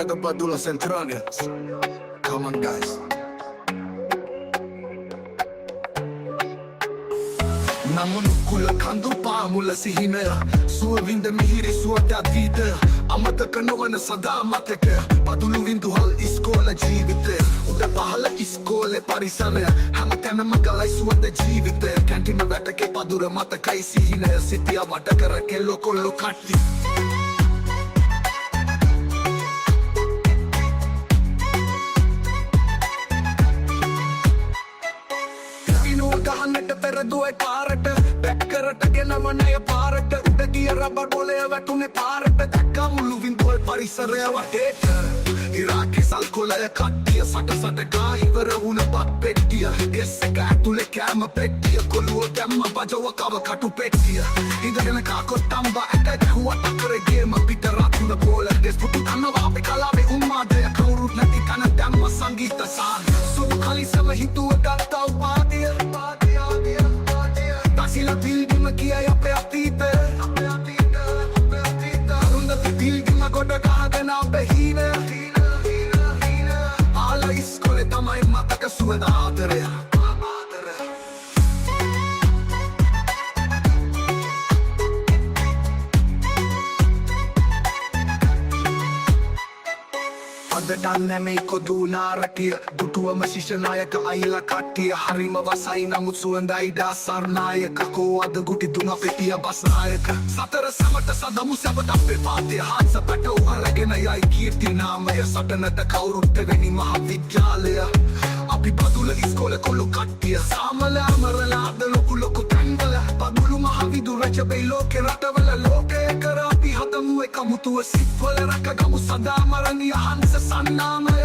Jaga Padula Centralnya. Come on guys. Namun kulla kandu paamula sihinaya Sua vinda mihiri sua dadida Amataka noana sada amataka Padulu vindu hal iskola ජීවිතය උඩ පහළ ඉස්කෝලේ පරිසරය හැමතැන මගලයි සුවඳ ජීවිතය කැන්ටිම වැටකේ පදුර මතකයි සිහිනය සිටියා වට කර කෙල්ලෝ කොල්ලෝ කට්ටි ගහන්නට පෙරදුවයි පාරට බැක්කරට ගෙනම නය පාරට උඩ ගිය රබර් බොලය වැටුනේ පාරට දැක්කා මුළු වින්දුවල් පරිසරය වටේට ඉරාකේ සල්කොලය කට්ටිය සට ගා ඉවර වුණ බත් පෙට්ටිය එස් එක ඇතුලේ කෑම පෙට්ටිය කොළුව දැම්ම බජව කව කටු පෙට්ටිය ඉඳගෙන කාකොත් තම්බ ඇට ගැහුවා ටකරේ ගේම පිට රතුන බෝල දෙස් පුතු කනවා අපි කලාවේ උන්මාදය කවුරුත් නැති කන දැම්ම සංගීත සාන සුදු කලිසම හිතුව ගත්තා උපාදිය Taksilla pilgima කියයි අපේ අතීතය අරුන්දති පිල්ගිම ගොඩ ගහගෙන අපේ හීන ආල ඉස්කොලේ තමයි මතක සුවඳ ආදරය අදටන්න මේ කොදූ නාරටිය දුටුවම ශිෂනායක අයිල කට්ටිය හරිම වසයි නමුත් සුවඳයි දාසර්නායක කෝ අද ගුටි දුන පෙටිය බස්නායක සතර සමට සදමු සැබට අපේ පාතය හාන්ස පැට උහරගෙන යයි කීර්ති නාමය සටනට කවුරුත් වෙනි මහාවිද්‍යාලය අපි පදුල ඉස්කෝල කොල්ලු කට්ටිය සාමල අමරලා අද ලොකු ලොකු තැන්වල පදුළු මහවිදු රජබෙයි ලෝකෙ රටවල ලෝකය කර අපි හදමු එකමුතුව සිත්වල රැකගමු සදාමරණීය හංස සන්නාමය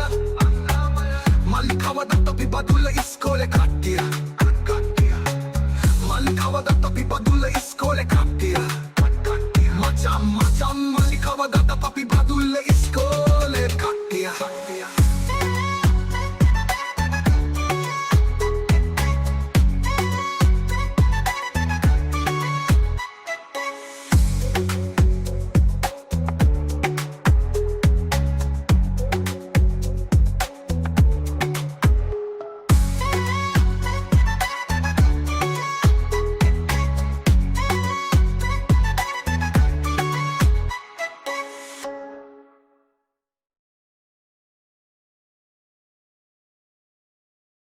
මල්ලිකවදත් අපි පදුල ඉස්කෝලෙ කට්ටිය